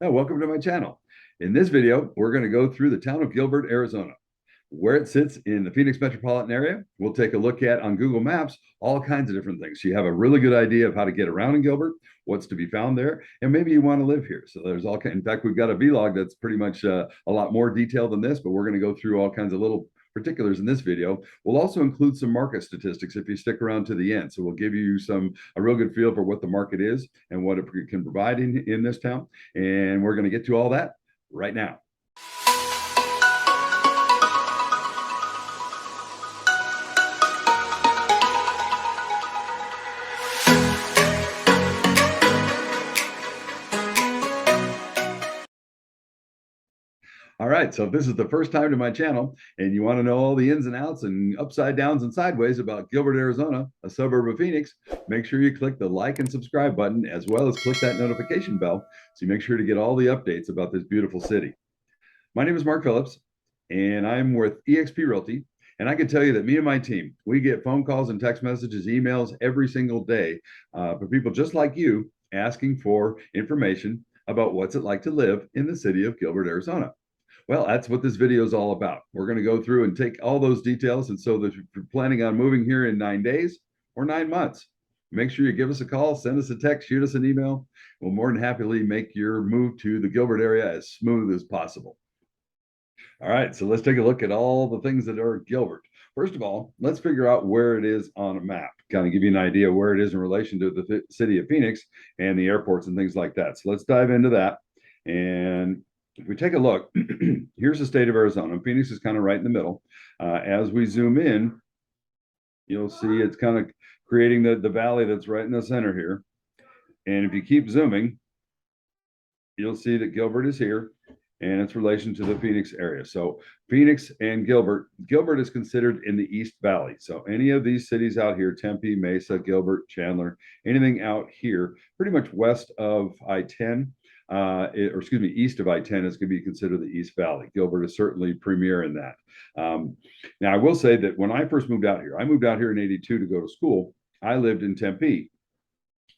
Welcome to my channel. In this video, we're going to go through the town of Gilbert, Arizona, where it sits in the Phoenix metropolitan area. We'll take a look at on Google Maps all kinds of different things. So you have a really good idea of how to get around in Gilbert, what's to be found there, and maybe you want to live here. So there's all kinds. In fact, we've got a vlog that's pretty much a lot more detailed than this, but we're going to go through all kinds of little particulars in this video. We'll also include some market statistics if you stick around to the end. So we'll give you a real good feel for what the market is and what it can provide in this town. And we're going to get to all that right now. All right, so if this is the first time to my channel and you want to know all the ins and outs and upside downs and sideways about Gilbert, Arizona, a suburb of Phoenix, make sure you click the like and subscribe button, as well as click that notification bell so you make sure to get all the updates about this beautiful city. My name is Mark Phillips, and I'm with eXp Realty. And I can tell you that me and my team, we get phone calls and text messages, emails every single day for people just like you asking for information about what's it like to live in the city of Gilbert, Arizona. Well, that's what this video is all about. We're going to go through and take all those details. And so that if you're planning on moving here in 9 days or 9 months, make sure you give us a call, send us a text, shoot us an email. We'll more than happily make your move to the Gilbert area as smooth as possible. All right, so let's take a look at all the things that are Gilbert. First of all, let's figure out where it is on a map, kind of give you an idea where it is in relation to the city of Phoenix and the airports and things like that. So let's dive into that. And if we take a look, here's the state of Arizona. Phoenix is kind of right in the middle. As we zoom in, you'll see it's kind of creating the valley that's right in the center here. And if you keep zooming, you'll see that Gilbert is here and its relation to the Phoenix area. So Phoenix and Gilbert is considered in the East Valley. So any of these cities out here, Tempe, Mesa, Gilbert, Chandler, anything out here, pretty much west of I-10, east of I-10 is going to be considered the East Valley. Gilbert is certainly premier in that. Now, I will say that when I first moved out here, I moved out here in 82 to go to school. I lived in Tempe.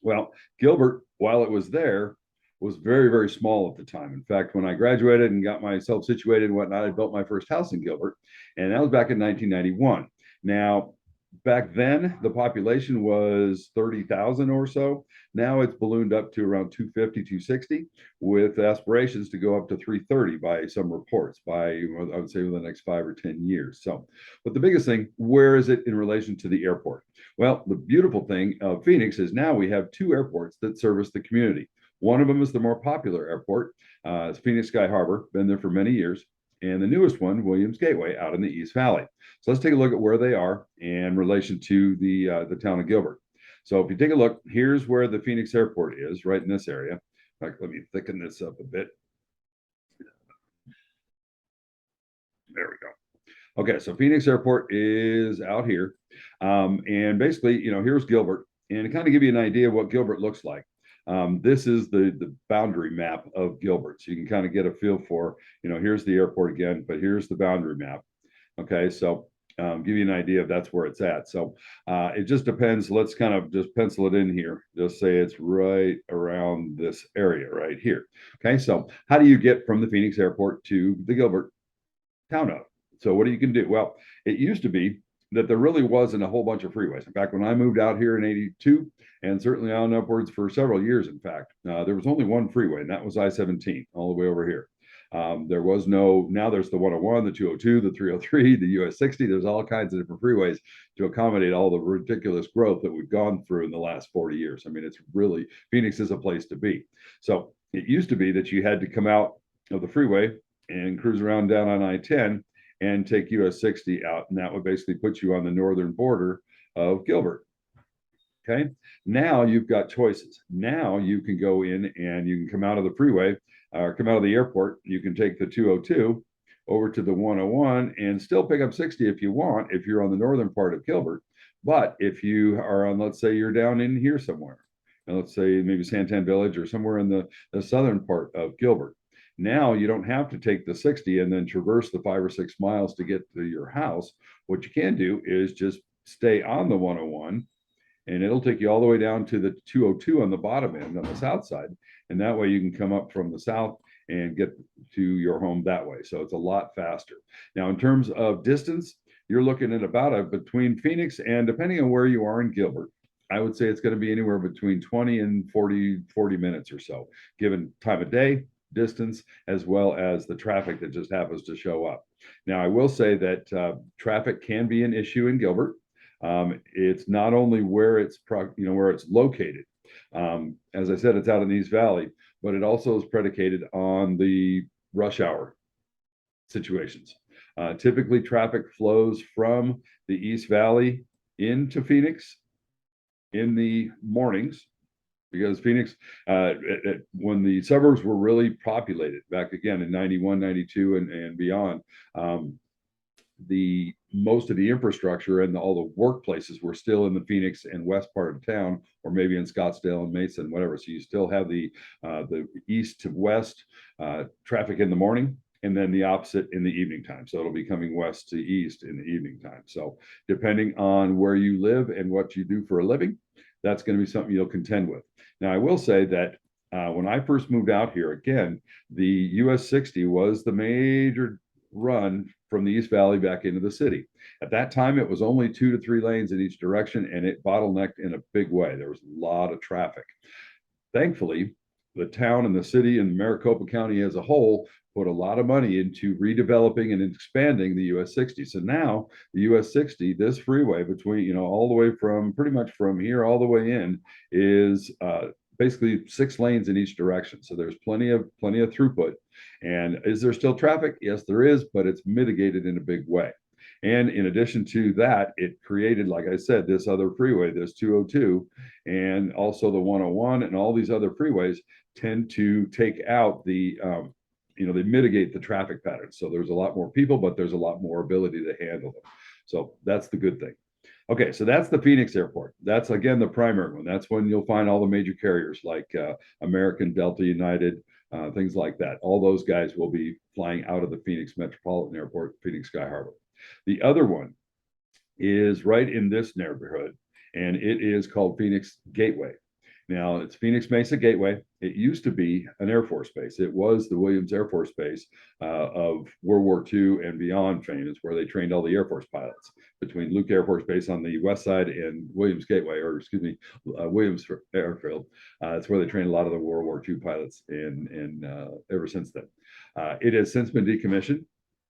Well, Gilbert, while it was there, was very, very small at the time. In fact, when I graduated and got myself situated and whatnot, I built my first house in Gilbert, and that was back in 1991. Now, back then, the population was 30,000 or so. Now it's ballooned up to around 250, 260, with aspirations to go up to 330 by some reports, by, I would say, within the next 5 or 10 years. So, but the biggest thing, where is it in relation to the airport? Well, the beautiful thing of Phoenix is now we have 2 airports that service the community. One of them is the more popular airport. It's Phoenix Sky Harbor, been there for many years. And the newest one, Williams Gateway, out in the East Valley. So let's take a look at where they are in relation to the town of Gilbert. So if you take a look, here's where the Phoenix Airport is, right in this area. In fact, let me thicken this up a bit. There we go. Okay, so Phoenix Airport is out here. And basically, here's Gilbert. And to kind of give you an idea of what Gilbert looks like. This is the boundary map of Gilbert. So you can kind of get a feel for, here's the airport again, but here's the boundary map. Okay, so give you an idea of that's where it's at. So it just depends. Let's kind of just pencil it in here. Just say it's right around this area right here. Okay, so how do you get from the Phoenix airport to the Gilbert town of? So what you can do? Well, it used to be that there really wasn't a whole bunch of freeways. In fact, when I moved out here in 82, and certainly on upwards for several years, in fact, there was only one freeway, and that was I-17 all the way over here. There was now there's the 101, the 202, the 303, the US 60. There's all kinds of different freeways to accommodate all the ridiculous growth that we've gone through in the last 40 years. I mean, it's really, Phoenix is a place to be. So it used to be that you had to come out of the freeway and cruise around down on I-10 and take US 60 out, and that would basically put you on the northern border of Gilbert. Okay, now you've got choices. Now you can go in and you can come out of the freeway or come out of the airport. You can take the 202 over to the 101 and still pick up 60 if you want, if you're on the northern part of Gilbert. But if you are on, let's say you're down in here somewhere, and let's say maybe Santan Village or somewhere in the southern part of Gilbert, now you don't have to take the 60 and then traverse the 5 or 6 miles to get to your house. What you can do is just stay on the 101 and it'll take you all the way down to the 202 on the bottom end on the south side. And that way you can come up from the south and get to your home that way. So it's a lot faster. Now, in terms of distance, you're looking at about between Phoenix and, depending on where you are in Gilbert, I would say it's going to be anywhere between 20 and 40 minutes or so, given time of day, distance, as well as the traffic that just happens to show up. Now, I will say that traffic can be an issue in Gilbert. It's not only where it's where it's located. As I said, it's out in East Valley, but it also is predicated on the rush hour situations. Typically, traffic flows from the East Valley into Phoenix in the mornings, because Phoenix, when the suburbs were really populated back again in 91, 92 and beyond, most of the infrastructure and all the workplaces were still in the Phoenix and west part of town, or maybe in Scottsdale and Mason, whatever. So you still have the east to west traffic in the morning, and then the opposite in the evening time. So it'll be coming west to east in the evening time. So depending on where you live and what you do for a living, that's going to be something you'll contend with. Now, I will say that when I first moved out here, again, the US 60 was the major run from the East Valley back into the city. At that time, it was only 2 to 3 lanes in each direction, and it bottlenecked in a big way. There was a lot of traffic. Thankfully, the town and the city and Maricopa County as a whole put a lot of money into redeveloping and expanding the US 60. So now the US 60, this freeway between, all the way from pretty much from here all the way in, is basically 6 lanes in each direction. So there's plenty of throughput. And is there still traffic? Yes, there is, but it's mitigated in a big way. And in addition to that, it created, like I said, this other freeway, this 202, and also the 101, and all these other freeways tend to take out the they mitigate the traffic patterns. So there's a lot more people, but there's a lot more ability to handle them. So that's the good thing. Okay, so that's the Phoenix airport. That's, again, the primary one. That's when you'll find all the major carriers like American, Delta, United, things like that. All those guys will be flying out of the Phoenix Metropolitan Airport, Phoenix Sky Harbor. The other one is right in this neighborhood, and it is called Phoenix Gateway. Now, it's Phoenix Mesa Gateway. It used to be an Air Force base. It was the Williams Air Force Base of World War II and beyond fame. It's where they trained all the Air Force pilots, between Luke Air Force Base on the west side and Williams Gateway, Williams Airfield. It's where they trained a lot of the World War II pilots, and ever since then. It has since been decommissioned,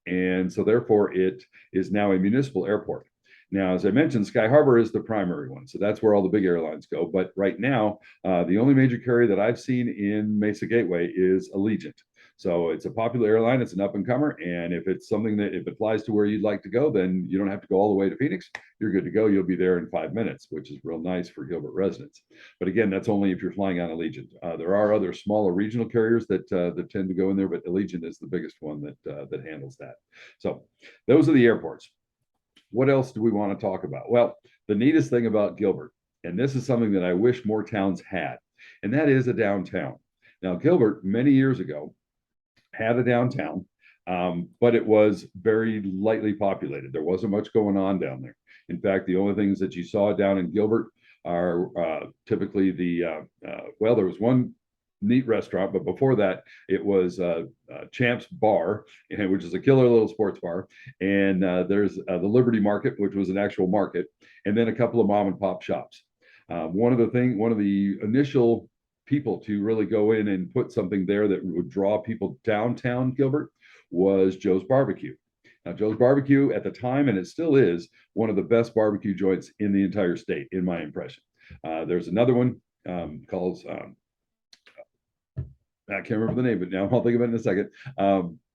and so therefore it is now a municipal airport. Now, as I mentioned, Sky Harbor is the primary one. So that's where all the big airlines go. But right now, the only major carrier that I've seen in Mesa Gateway is Allegiant. So it's a popular airline. It's an up and comer. And if it's something that, if it flies to where you'd like to go, then you don't have to go all the way to Phoenix. You're good to go. You'll be there in 5 minutes, which is real nice for Gilbert residents. But again, that's only if you're flying on Allegiant. There are other smaller regional carriers that tend to go in there, but Allegiant is the biggest one that handles that. So those are the airports. What else do we want to talk about? Well, the neatest thing about Gilbert, and this is something that I wish more towns had, and that is a downtown. Now, Gilbert, many years ago, had a downtown, but it was very lightly populated. There wasn't much going on down there. In fact, the only things that you saw down in Gilbert are typically there was one neat restaurant, but before that it was Champ's Bar, which is a killer little sports bar, and there's the Liberty Market, which was an actual market, and then a couple of mom and pop shops. One of the initial people to really go in and put something there that would draw people downtown Gilbert was Joe's Barbecue. Now, Joe's Barbecue at the time, and it still is, one of the best barbecue joints in the entire state, in my impression. There's another one called I can't remember the name, but now I'll think of it in a second.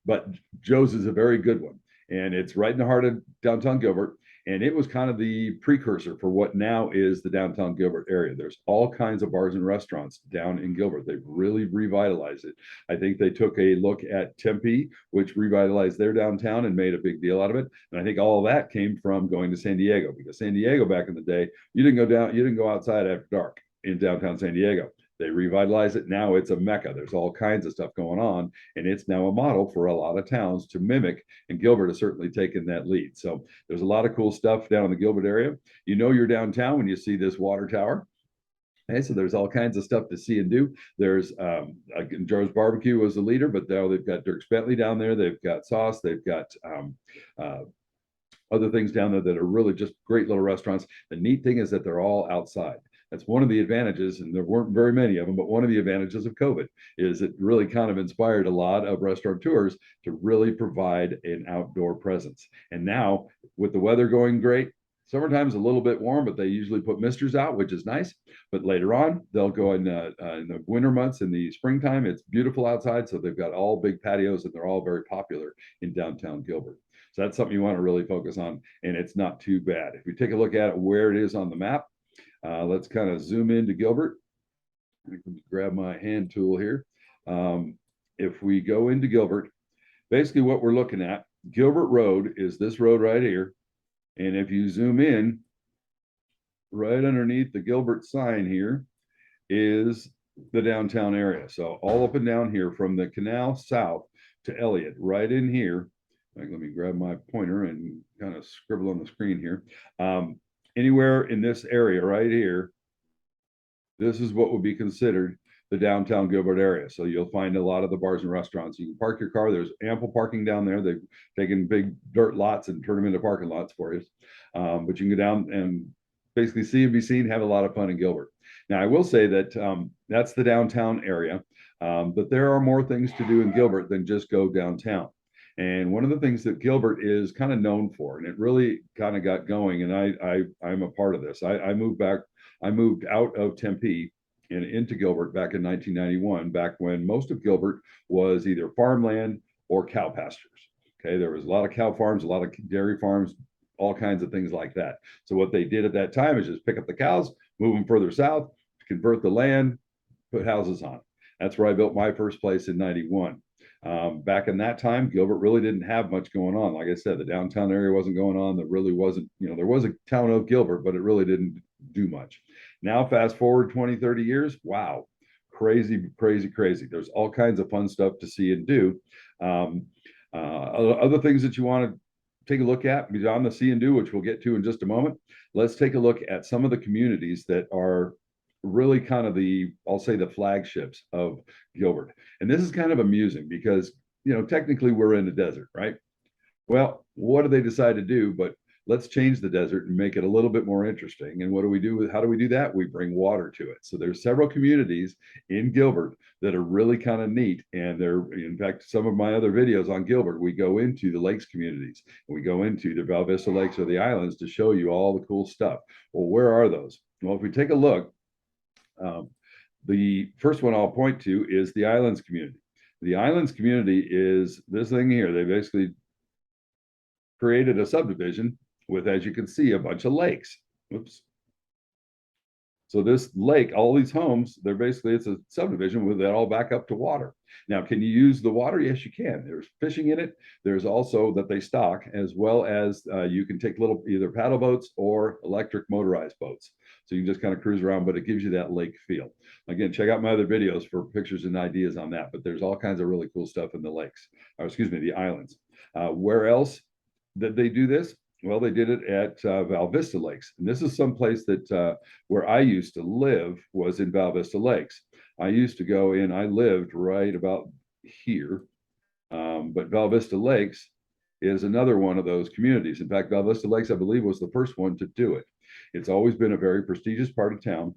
But Joe's is a very good one, and it's right in the heart of downtown Gilbert. And it was kind of the precursor for what now is the downtown Gilbert area. There's all kinds of bars and restaurants down in Gilbert. They've really revitalized it. I think they took a look at Tempe, which revitalized their downtown and made a big deal out of it. And I think all of that came from going to San Diego, because San Diego back in the day, you didn't go outside after dark in downtown San Diego. They revitalize it. Now it's a mecca. There's all kinds of stuff going on, and it's now a model for a lot of towns to mimic. And Gilbert has certainly taken that lead. So there's a lot of cool stuff down in the Gilbert area. You know you're downtown when you see this water tower. Okay, so there's all kinds of stuff to see and do. There's Joe's Barbecue was the leader, but now they've got Dirk's Bentley down there. They've got Sauce. They've got uh, other things down there that are really just great little restaurants. The neat thing is that they're all outside. That's one of the advantages, and there weren't very many of them, but one of the advantages of COVID is it really kind of inspired a lot of restaurateurs to really provide an outdoor presence. And now, with the weather going great, summertime's a little bit warm, but they usually put misters out, which is nice. But later on, they'll go in the winter months, in the springtime, it's beautiful outside. So they've got all big patios, and they're all very popular in downtown Gilbert. So that's something you want to really focus on, and it's not too bad. If you take a look at it, where it is on the map, let's kind of zoom into Gilbert. I can grab my hand tool here. If we go into Gilbert, basically what we're looking at, Gilbert Road is this road right here. And if you zoom in, right underneath the Gilbert sign here is the downtown area. So all up and down here from the canal south to Elliott, right in here. Let me grab my pointer and kind of scribble on the screen here. Anywhere in this area right here, this is what would be considered the downtown Gilbert area. So you'll find a lot of the bars and restaurants. You can park your car. There's ample parking down there. They've taken big dirt lots and turned them into parking lots for you. But you can go down and basically see and be seen, have a lot of fun in Gilbert. Now, I will say that that's the downtown area, but there are more things to do in Gilbert than just go downtown. And one of the things that Gilbert is kind of known for, and it really kind of got going, and I'm a part of this. I moved out of Tempe and into Gilbert back in 1991, back when most of Gilbert was either farmland or cow pastures. Okay, there was a lot of cow farms, a lot of dairy farms, all kinds of things like that. So what they did at that time is just pick up the cows, move them further south, convert the land, put houses on it. That's where I built my first place in 91. Back in that time, Gilbert really didn't have much going on. Like I said, the downtown area wasn't going on. There really wasn't, there was a town of Gilbert, but it really didn't do much. Now, fast forward 20, 30 years, wow, crazy, crazy, crazy. There's all kinds of fun stuff to see and do. Other things that you want to take a look at beyond the see and do, which we'll get to in just a moment. Let's take a look at some of the communities that are really kind of I'll say the flagships of Gilbert. And this is kind of amusing because, technically we're in the desert, right? Well, what do they decide to do? But let's change the desert and make it a little bit more interesting. And what do we do? How do we do that? We bring water to it. So there's several communities in Gilbert that are really kind of neat. And in fact, some of my other videos on Gilbert, we go into the lakes communities. We go into the Val Vista Lakes or the islands to show you all the cool stuff. Well, where are those? Well, if we take a look, the first one I'll point to is the islands community. The islands community is this thing here. They basically created a subdivision with, as you can see, a bunch of lakes. Oops. So this lake, all these homes, it's a subdivision with that all back up to water. Now, can you use the water? Yes, you can. There's fishing in it. There's also that they stock, as well as you can take little either paddle boats or electric motorized boats. So you can just kind of cruise around, but it gives you that lake feel. Again, check out my other videos for pictures and ideas on that, but there's all kinds of really cool stuff in the lakes, or excuse me, the islands. Where else did they do this? Well, they did it at Val Vista Lakes. And this is some place that where I used to live was in Val Vista Lakes. I used to go in, I lived right about here, but Val Vista Lakes is another one of those communities. In fact, Val Vista Lakes, I believe, was the first one to do it. It's always been a very prestigious part of town.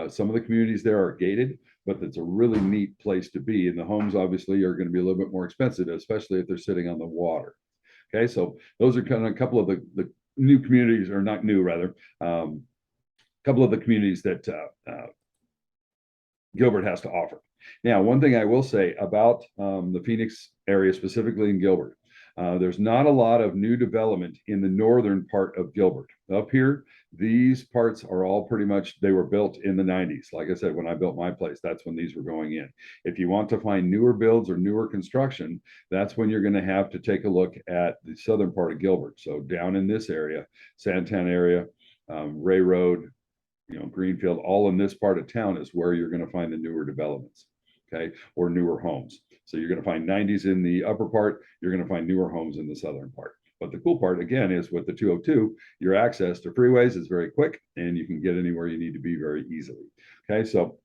Some of the communities there are gated, but it's a really neat place to be. And the homes obviously are going to be a little bit more expensive, especially if they're sitting on the water. Okay, so those are kind of a couple of the new communities, or not new, rather, a couple of the communities that Gilbert has to offer. Now, one thing I will say about the Phoenix area, specifically in Gilbert, there's not a lot of new development in the northern part of Gilbert. Up here, these parts are all pretty much, they were built in the 90s. Like I said, when I built my place, that's when these were going in. If you want to find newer builds or newer construction, that's when you're going to have to take a look at the southern part of Gilbert. So down in this area, Santana area, Ray Road, Greenfield, all in this part of town is where you're going to find the newer developments, okay, or newer homes. So you're going to find 90s in the upper part, you're going to find newer homes in the southern part. But the cool part, again, is with the 202, your access to freeways is very quick and you can get anywhere you need to be very easily. Okay, so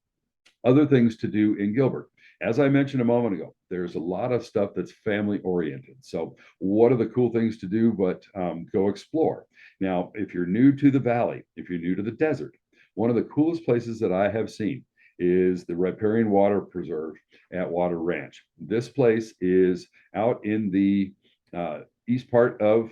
other things to do in Gilbert. As I mentioned a moment ago, there's a lot of stuff that's family oriented. So what are the cool things to do but go explore? Now, if you're new to the valley, if you're new to the desert, one of the coolest places that I have seen is the Riparian Water Preserve at Water Ranch. This place is out in the east part of,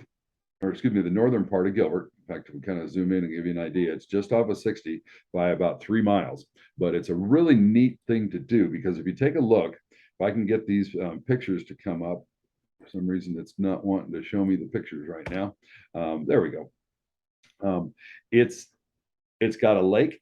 or excuse me, the northern part of Gilbert. In fact, we kind of zoom in and give you an idea. It's just off of 60 by about 3 miles, but it's a really neat thing to do because if you take a look, if I can get these pictures to come up, for some reason it's not wanting to show me the pictures right now. There we go. It's got a lake.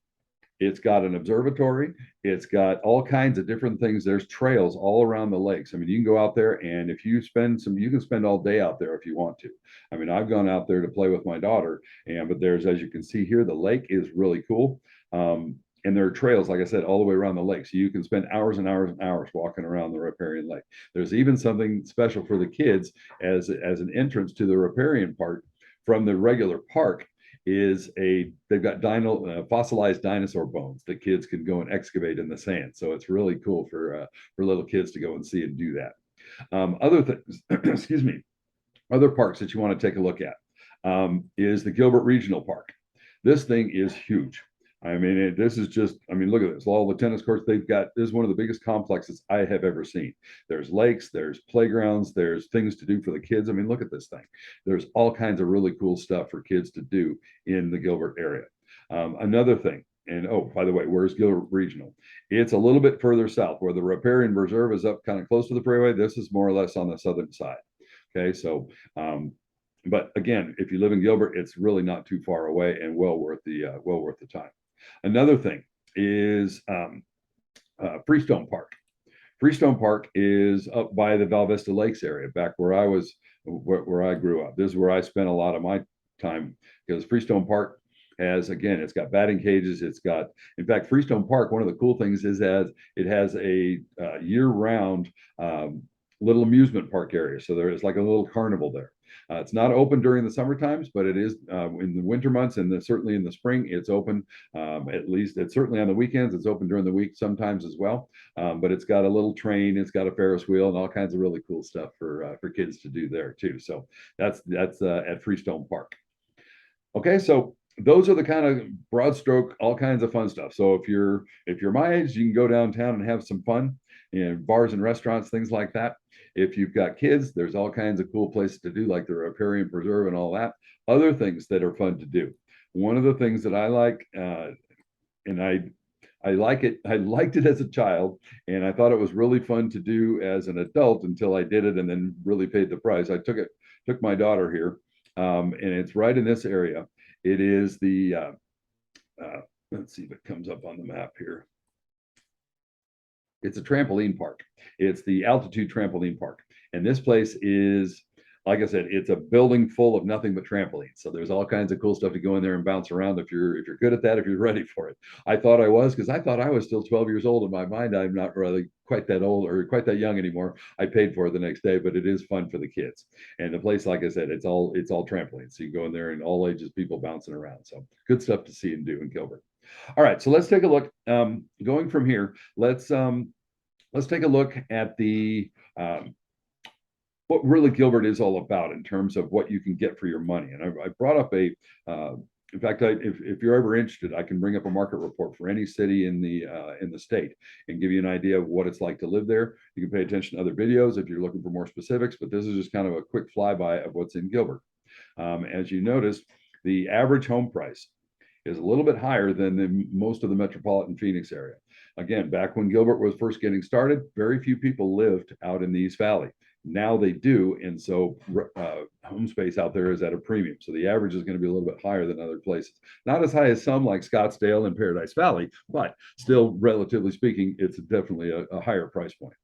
It's got an observatory. It's got all kinds of different things. There's trails all around the lakes. I mean, you can go out there and if you spend you can spend all day out there if you want to. I mean, I've gone out there to play with my daughter, but there's, as you can see here, the lake is really cool. And there are trails, like I said, all the way around the lake. So you can spend hours and hours and hours walking around the Riparian Lake. There's even something special for the kids as an entrance to the Riparian part from the regular park. They've got fossilized dinosaur bones that kids can go and excavate in the sand. So it's really cool for little kids to go and see and do that. Other things, excuse me, other parks that you want to take a look at is the Gilbert Regional Park. This thing is huge. I mean, this is just, I mean, look at this. All the tennis courts they've got. This is one of the biggest complexes I have ever seen. There's lakes, there's playgrounds, there's things to do for the kids. I mean, look at this thing. There's all kinds of really cool stuff for kids to do in the Gilbert area. Another thing, and oh, by the way, where's Gilbert Regional? It's a little bit further south where the Riparian Reserve is up kind of close to the freeway. This is more or less on the southern side. Okay, so but again, if you live in Gilbert, it's really not too far away and well worth the time. Another thing is Freestone Park. Freestone Park is up by the Val Vista Lakes area, back where I grew up. This is where I spent a lot of my time because Freestone Park has, again, it's got batting cages. It's got, in fact, Freestone Park, one of the cool things is that it has a year-round little amusement park area. So there is like a little carnival there. It's not open during the summer times, but it is in the winter months and certainly in the spring. It's open. At least it's certainly on the weekends. It's open during the week sometimes as well. But it's got a little train. It's got a Ferris wheel and all kinds of really cool stuff for kids to do there too. So that's at Freestone Park. Okay, so those are the kind of broad stroke, all kinds of fun stuff. So if you're my age, you can go downtown and have some fun in bars and restaurants, things like that. If you've got kids, there's all kinds of cool places to do, like the Riparian Preserve and all that. Other things that are fun to do. One of the things that I like, and I like it. I liked it as a child, and I thought it was really fun to do as an adult until I did it, and then really paid the price. I took my daughter here, and it's right in this area. It is the let's see if it comes up on the map here. It's a trampoline park. It's the Alitude Trampoline Park. And this place is, like I said, it's a building full of nothing but trampolines. So there's all kinds of cool stuff to go in there and bounce around if you're good at that, if you're ready for it. I thought I was, because I thought I was still 12 years old. In my mind, I'm not really quite that old or quite that young anymore. I paid for it the next day, but it is fun for the kids. And the place, like I said, it's all trampolines. So you go in there and all ages people bouncing around. So good stuff to see and do in Gilbert. All right, so let's take a look. Going from here, let's take a look at the what really Gilbert is all about in terms of what you can get for your money. And I brought up in fact, if you're ever interested, I can bring up a market report for any city in the state and give you an idea of what it's like to live there. You can pay attention to other videos if you're looking for more specifics, but this is just kind of a quick flyby of what's in Gilbert. As you noticed, the average home price is a little bit higher than most of the metropolitan Phoenix area. Again, back when Gilbert was first getting started, very few people lived out in the East Valley. Now they do, and so home space out there is at a premium. So the average is going to be a little bit higher than other places. Not as high as some like Scottsdale and Paradise Valley, but still, relatively speaking, it's definitely a higher price point.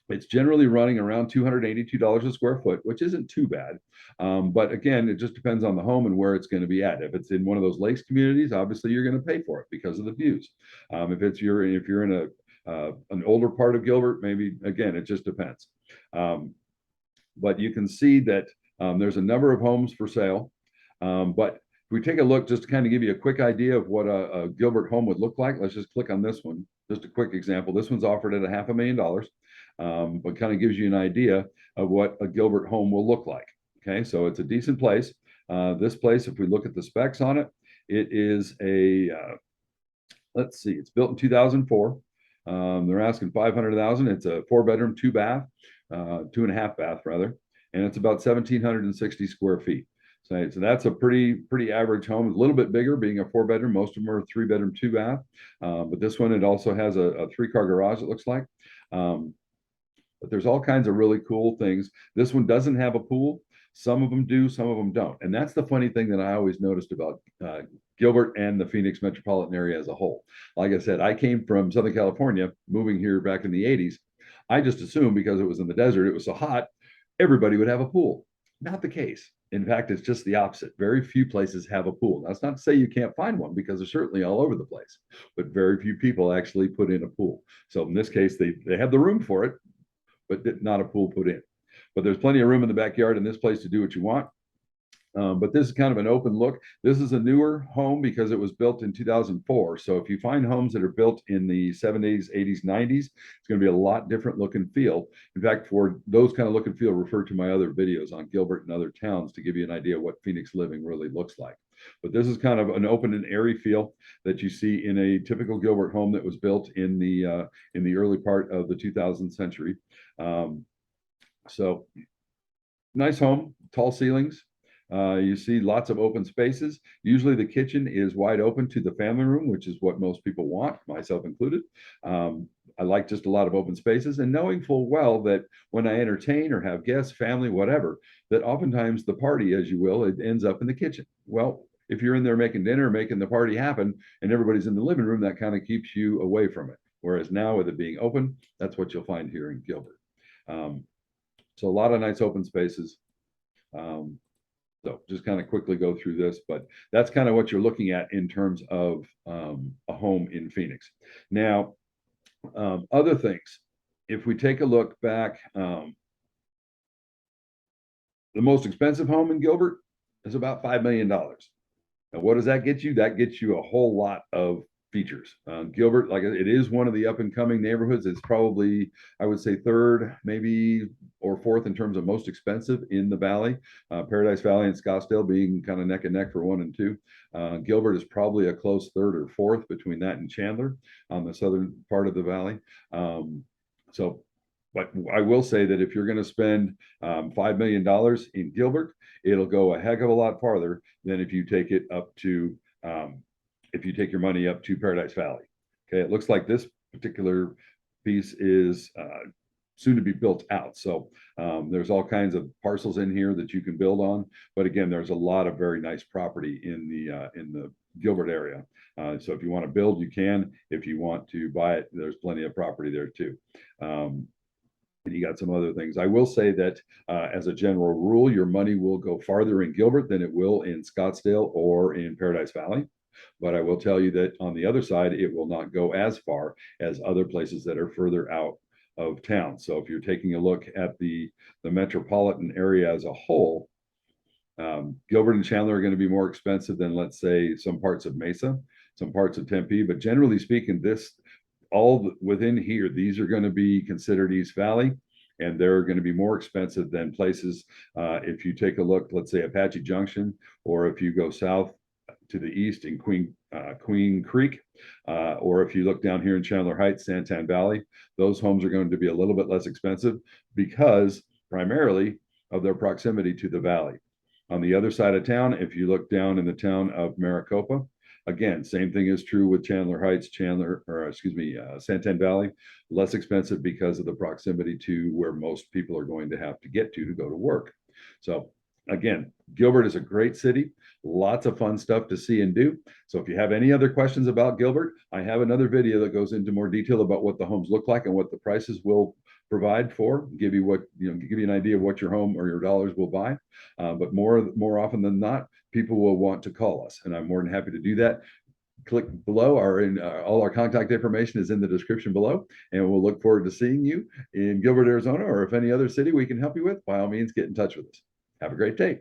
It's generally running around $282 a square foot, which isn't too bad. But again, it just depends on the home and where it's going to be at. If it's in one of those lakes communities, obviously you're going to pay for it because of the views. If you're in an older part of Gilbert, maybe again, it just depends. But you can see that there's a number of homes for sale. But if we take a look, just to kind of give you a quick idea of what a Gilbert home would look like, let's just click on this one. Just a quick example. This one's offered at $500,000, but kind of gives you an idea of what a Gilbert home will look like. Okay, so it's a decent place. This place, if we look at the specs on it, it is let's see, it's built in 2004. They're asking $500,000. It's a 4-bedroom, 2-bath, 2.5 bath rather, and it's about 1,760 square feet. So that's a pretty average home. A little bit bigger, being a 4-bedroom. Most of them are 3-bedroom, 2-bath. But this one, it also has a 3-car garage, it looks like. But there's all kinds of really cool things. This one doesn't have a pool. Some of them do, some of them don't. And that's the funny thing that I always noticed about Gilbert and the Phoenix metropolitan area as a whole. Like I said, I came from Southern California, moving here back in the 80s. I just assumed because it was in the desert, it was so hot, everybody would have a pool. Not the case. In fact, it's just the opposite. Very few places have a pool. That's not to say you can't find one, because they're certainly all over the place, but very few people actually put in a pool. So in this case, they have the room for it, but not a pool put in. But there's plenty of room in the backyard in this place to do what you want. But this is kind of an open look. This is a newer home because it was built in 2004. So if you find homes that are built in the 70s, 80s, 90s, it's going to be a lot different look and feel. In fact, for those kind of look and feel, refer to my other videos on Gilbert and other towns to give you an idea of what Phoenix living really looks like. But this is kind of an open and airy feel that you see in a typical Gilbert home that was built in the early part of the 2000th century. So nice home, tall ceilings. You see lots of open spaces. Usually the kitchen is wide open to the family room, which is what most people want, myself included. I like just a lot of open spaces, and knowing full well that when I entertain or have guests, family, whatever, that oftentimes the party, as you will, it ends up in the kitchen. Well, if you're in there making dinner, making the party happen, and everybody's in the living room, that kind of keeps you away from it. Whereas now with it being open, that's what you'll find here in Gilbert. So a lot of nice open spaces. So just kind of quickly go through this, but that's kind of what you're looking at in terms of a home in Phoenix. Now, other things, if we take a look back, the most expensive home in Gilbert is about $5 million. Now, what does that get you? That gets you a whole lot of features. Gilbert, like it is one of the up and coming neighborhoods. It's probably, I would say, third, maybe, or fourth in terms of most expensive in the valley. Paradise Valley and Scottsdale being kind of neck and neck for 1 and 2. Gilbert is probably a close third or fourth between that and Chandler on the southern part of the valley. But I will say that if you're going to spend $5 million in Gilbert, it'll go a heck of a lot farther than if you take it up to if you take your money up to Paradise Valley. Okay, it looks like this particular piece is soon to be built out. So there's all kinds of parcels in here that you can build on. But again, there's a lot of very nice property in the Gilbert area. So if you want to build, you can. If you want to buy it, there's plenty of property there too. And you got some other things. I will say that as a general rule, your money will go farther in Gilbert than it will in Scottsdale or in Paradise Valley. But I will tell you that on the other side, it will not go as far as other places that are further out of town. So if you're taking a look at the metropolitan area as a whole, Gilbert and Chandler are going to be more expensive than, let's say, some parts of Mesa, some parts of Tempe. But generally speaking, all within here, these are going to be considered East Valley, and they're going to be more expensive than places. If you take a look, let's say Apache Junction, or if you go south to the east in Queen Creek, or if you look down here in Chandler Heights, Santan Valley, those homes are going to be a little bit less expensive because primarily of their proximity to the valley. On the other side of town, if you look down in the town of Maricopa, again, same thing is true with Chandler Heights, Santan Valley, less expensive because of the proximity to where most people are going to have to get to go to work. So again, Gilbert is a great city, lots of fun stuff to see and do. So if you have any other questions about Gilbert, I have another video that goes into more detail about what the homes look like and what the prices will provide for, give you what, give you an idea of what your home or your dollars will buy. But more often than not, people will want to call us, and I'm more than happy to do that. Click below. All our contact information is in the description below, and we'll look forward to seeing you in Gilbert, Arizona, or if any other city we can help you with, by all means, get in touch with us. Have a great day.